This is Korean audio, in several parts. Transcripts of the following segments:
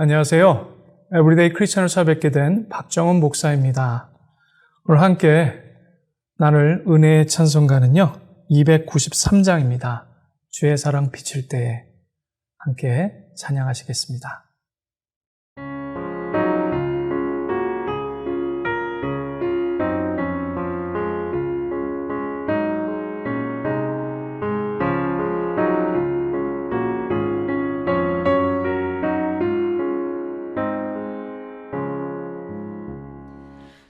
안녕하세요. 에브리데이 크리스천을 찾아뵙게 된 박정훈 목사입니다. 오늘 함께 나눌 은혜의 찬송가는요, 293장입니다. 주의 사랑 비칠 때에 함께 찬양하시겠습니다.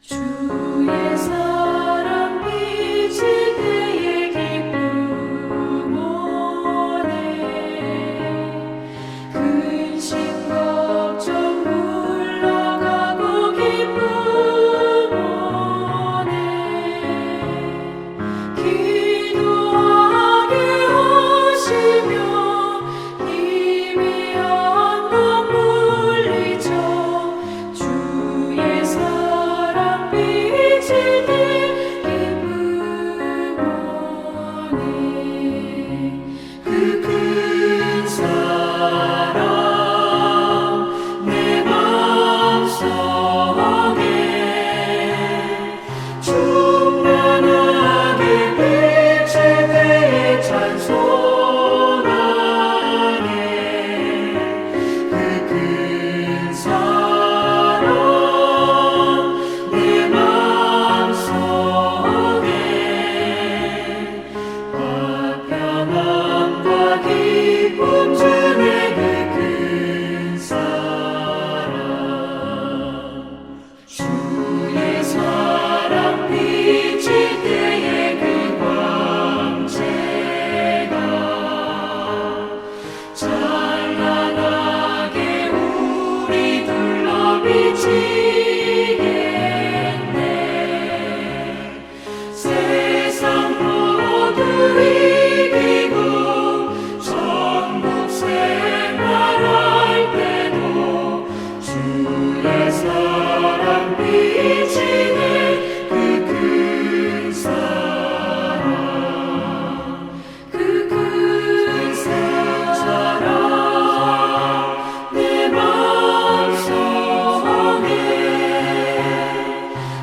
주의 사랑 비칠 때에 기쁨 오네 근심 걱정 물러가고 기쁨 오네 기도하게 하시며 희미한 것 물리쳐 주의 사랑 비칠 때 기쁨 오네 그 큰 사랑 내 맘속에 충만하게 비칠 때에 찬송하네 그 큰 사랑 내 맘속에 화평함과 기쁨 주네 그 큰 사랑 주의 사랑 비칠 때에 그 광채가 찬란하게 우리 둘러 비치겠네 세상 모두 이기고 천국 생활할 때도 주의 사랑 비치네 그 큰 사랑 그 큰 사랑 내 맘속에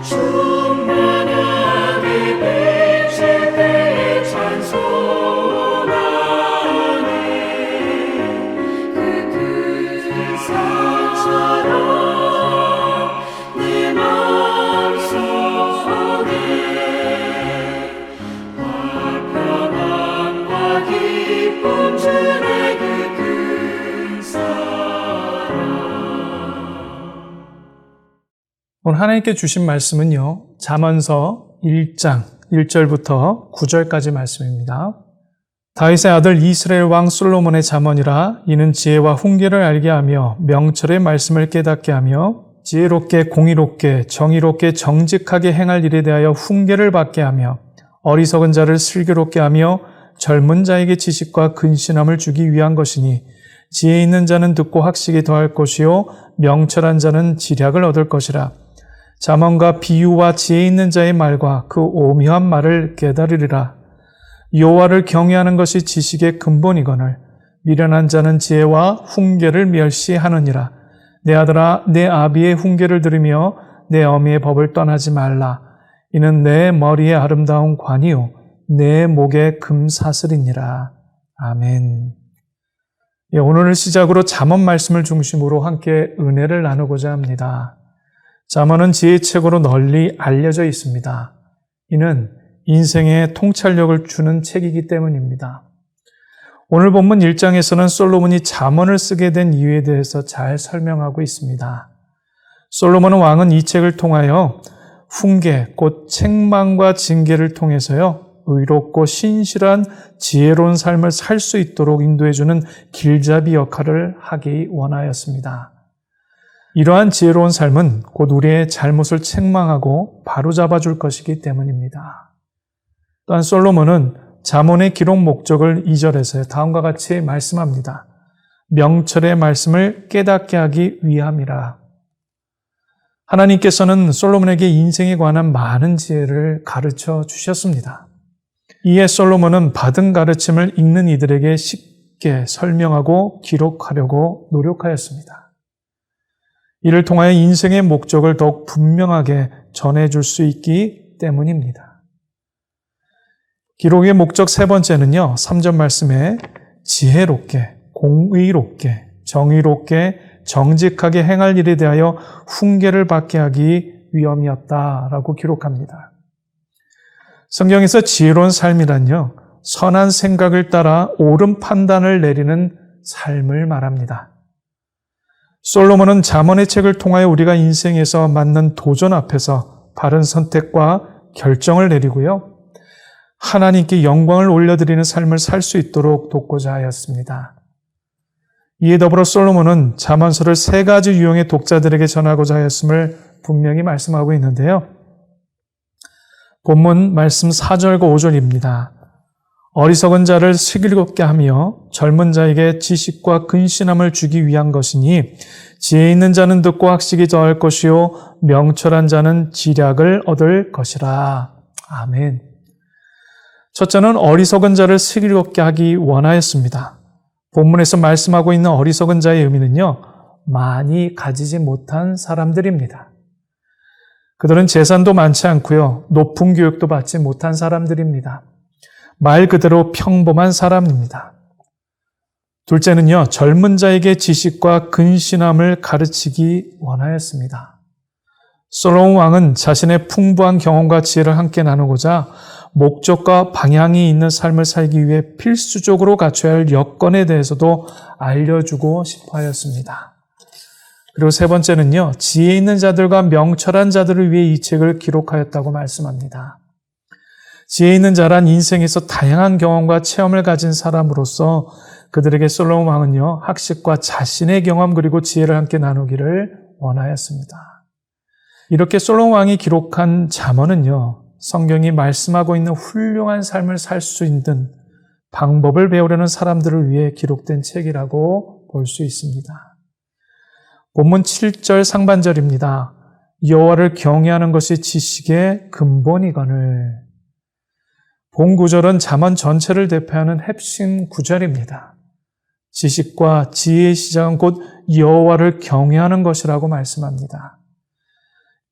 충만하게 비칠 때에 찬송하네 그 큰 사랑 내 맘속에 화평함과 기쁨 주네 그 큰 사랑 오늘 하나님께 주신 말씀은요, 잠언서 1장 1절부터 9절까지 말씀입니다. 다윗의 아들 이스라엘 왕 솔로몬의 잠언이라. 이는 지혜와 훈계를 알게 하며 명철의 말씀을 깨닫게 하며 지혜롭게 공의롭게 정의롭게 정직하게 행할 일에 대하여 훈계를 받게 하며 어리석은 자를 슬기롭게 하며 젊은 자에게 지식과 근신함을 주기 위한 것이니 지혜 있는 자는 듣고 학식이 더할 것이요 명철한 자는 지략을 얻을 것이라. 잠언과 비유와 지혜 있는 자의 말과 그 오묘한 말을 깨달으리라. 여호와를 경외하는 것이 지식의 근본이거늘 미련한 자는 지혜와 훈계를 멸시하느니라. 내 아들아, 내 아비의 훈계를 들으며 내 어미의 법을 떠나지 말라. 이는 내 머리에 아름다운 관이요 내 목에 금사슬이니라. 아멘. 오늘을 시작으로 잠언 말씀을 중심으로 함께 은혜를 나누고자 합니다. 잠언은 지혜의 책으로 널리 알려져 있습니다. 이는 인생의 통찰력을 주는 책이기 때문입니다. 오늘 본문 1장에서는 솔로몬이 잠언을 쓰게 된 이유에 대해서 잘 설명하고 있습니다. 솔로몬 왕은 이 책을 통하여 훈계, 곧 책망과 징계를 통해서요, 의롭고 신실한 지혜로운 삶을 살 수 있도록 인도해주는 길잡이 역할을 하기 원하였습니다. 이러한 지혜로운 삶은 곧 우리의 잘못을 책망하고 바로잡아 줄 것이기 때문입니다. 또한 솔로몬은 잠언의 기록 목적을 2절에서 다음과 같이 말씀합니다. 명철의 말씀을 깨닫게 하기 위함이라. 하나님께서는 솔로몬에게 인생에 관한 많은 지혜를 가르쳐 주셨습니다. 이에 솔로몬은 받은 가르침을 읽는 이들에게 쉽게 설명하고 기록하려고 노력하였습니다. 이를 통하여 인생의 목적을 더욱 분명하게 전해줄 수 있기 때문입니다. 기록의 목적 세 번째는요, 3절 말씀에 지혜롭게, 공의롭게, 정의롭게, 정직하게 행할 일에 대하여 훈계를 받게 하기 위함이었다라고 기록합니다. 성경에서 지혜로운 삶이란요, 선한 생각을 따라 옳은 판단을 내리는 삶을 말합니다. 솔로몬은 잠언의 책을 통하여 우리가 인생에서 맞는 도전 앞에서 바른 선택과 결정을 내리고요, 하나님께 영광을 올려드리는 삶을 살 수 있도록 돕고자 하였습니다. 이에 더불어 솔로몬은 잠언서를 3가지 유형의 독자들에게 전하고자 하였음을 분명히 말씀하고 있는데요. 본문 말씀 4절과 5절입니다. 어리석은 자를 슬기롭게 하며 젊은 자에게 지식과 근신함을 주기 위한 것이니 지혜 있는 자는 듣고 학식이 더할 것이요 명철한 자는 지략을 얻을 것이라. 아멘. 첫째는 어리석은 자를 슬기롭게 하기 원하였습니다. 본문에서 말씀하고 있는 어리석은 자의 의미는요, 많이 가지지 못한 사람들입니다. 그들은 재산도 많지 않고요, 높은 교육도 받지 못한 사람들입니다. 말 그대로 평범한 사람입니다. 둘째는요, 젊은 자에게 지식과 근신함을 가르치기 원하였습니다. 솔로몬 왕은 자신의 풍부한 경험과 지혜를 함께 나누고자 목적과 방향이 있는 삶을 살기 위해 필수적으로 갖춰야 할 여건에 대해서도 알려주고 싶어 하였습니다. 그리고 세 번째는요, 지혜 있는 자들과 명철한 자들을 위해 이 책을 기록하였다고 말씀합니다. 지혜 있는 자란 인생에서 다양한 경험과 체험을 가진 사람으로서 그들에게 솔로몬 왕은요, 학식과 자신의 경험 그리고 지혜를 함께 나누기를 원하였습니다. 이렇게 솔로몬 왕이 기록한 잠언은요, 성경이 말씀하고 있는 훌륭한 삶을 살 수 있는 방법을 배우려는 사람들을 위해 기록된 책이라고 볼 수 있습니다. 본문 7절 상반절입니다. 여호와를 경외하는 것이 지식의 근본이거늘. 본 구절은 잠언 전체를 대표하는 핵심 구절입니다. 지식과 지혜의 시작은 곧 여호와를 경외하는 것이라고 말씀합니다.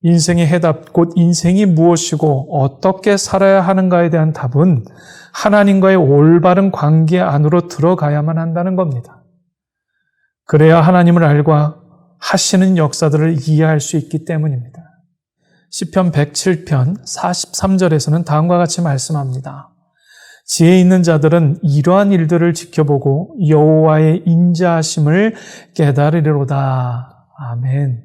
인생의 해답, 곧 인생이 무엇이고 어떻게 살아야 하는가에 대한 답은 하나님과의 올바른 관계 안으로 들어가야만 한다는 겁니다. 그래야 하나님을 알고 하시는 역사들을 이해할 수 있기 때문입니다. 시편 107편 43절에서는 다음과 같이 말씀합니다. 지혜 있는 자들은 이러한 일들을 지켜보고 여호와의 인자하심을 깨달으리로다. 아멘.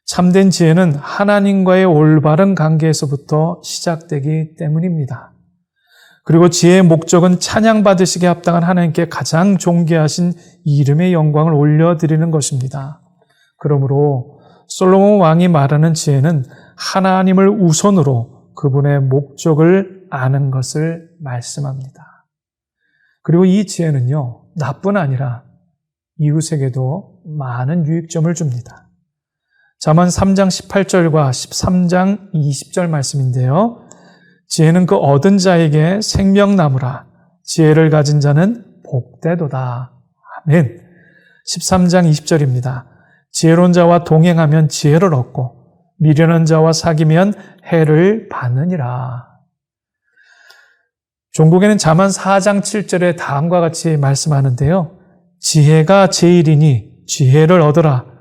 참된 지혜는 하나님과의 올바른 관계에서부터 시작되기 때문입니다. 그리고 지혜의 목적은 찬양받으시기에 합당한 하나님께 가장 존귀하신 이름의 영광을 올려드리는 것입니다. 그러므로 솔로몬 왕이 말하는 지혜는 하나님을 우선으로 그분의 목적을 아는 것을 말씀합니다. 그리고 이 지혜는요, 나뿐 아니라 이웃에게도 많은 유익점을 줍니다. 잠언 3장 18절과 13장 20절 말씀인데요. 지혜는 그 얻은 자에게 생명나무라. 지혜를 가진 자는 복되도다. 아멘. 13장 20절입니다. 지혜로운 자와 동행하면 지혜를 얻고 미련한 자와 사귀면 해를 받느니라. 종국에는 잠언 4장 7절에 다음과 같이 말씀하는데요. 지혜가 제일이니 지혜를 얻으라.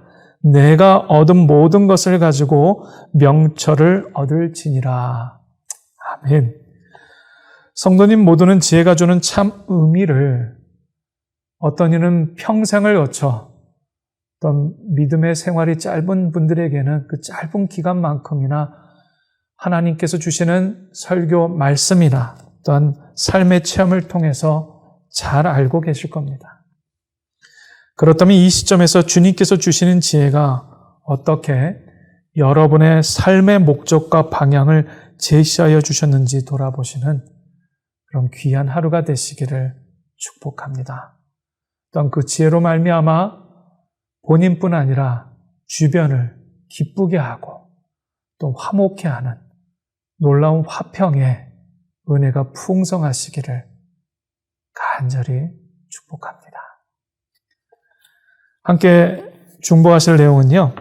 내가 얻은 모든 것을 가지고 명철을 얻을지니라. 아멘. 성도님 모두는 지혜가 주는 참 의미를 어떤 이는 평생을 거쳐 어떤 믿음의 생활이 짧은 분들에게는 그 짧은 기간만큼이나 하나님께서 주시는 설교 말씀이나 또한 삶의 체험을 통해서 잘 알고 계실 겁니다. 그렇다면 이 시점에서 주님께서 주시는 지혜가 어떻게 여러분의 삶의 목적과 방향을 제시하여 주셨는지 돌아보시는 그런 귀한 하루가 되시기를 축복합니다. 또한 그 지혜로 말미암아 본인뿐 아니라 주변을 기쁘게 하고 또 화목해 하는 놀라운 화평의 은혜가 풍성하시기를 간절히 축복합니다. 함께 중보하실 내용은요,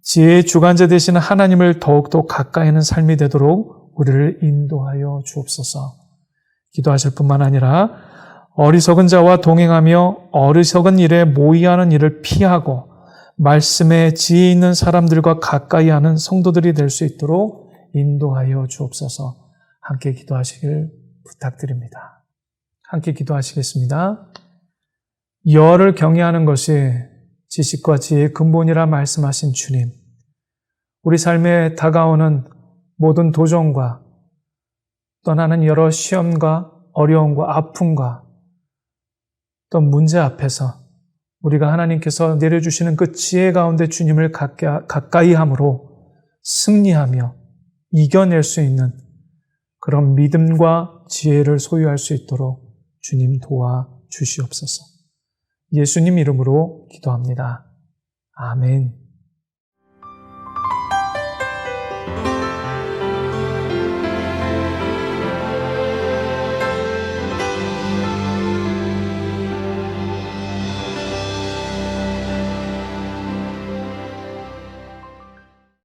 지혜의 주관자 되시는 하나님을 더욱더 가까이 하는 삶이 되도록 우리를 인도하여 주옵소서. 기도하실 뿐만 아니라 어리석은 자와 동행하며 어리석은 일에 모의하는 일을 피하고 말씀에 지혜 있는 사람들과 가까이 하는 성도들이 될 수 있도록 인도하여 주옵소서. 함께 기도하시길 부탁드립니다. 함께 기도하시겠습니다. 여를 경외하는 것이 지식과 지혜의 근본이라 말씀하신 주님, 우리 삶에 다가오는 모든 도전과 떠나는 여러 시험과 어려움과 아픔과 또 문제 앞에서 우리가 하나님께서 내려주시는 그 지혜 가운데 주님을 가까이 함으로 승리하며 이겨낼 수 있는 그런 믿음과 지혜를 소유할 수 있도록 주님 도와주시옵소서. 예수님 이름으로 기도합니다. 아멘.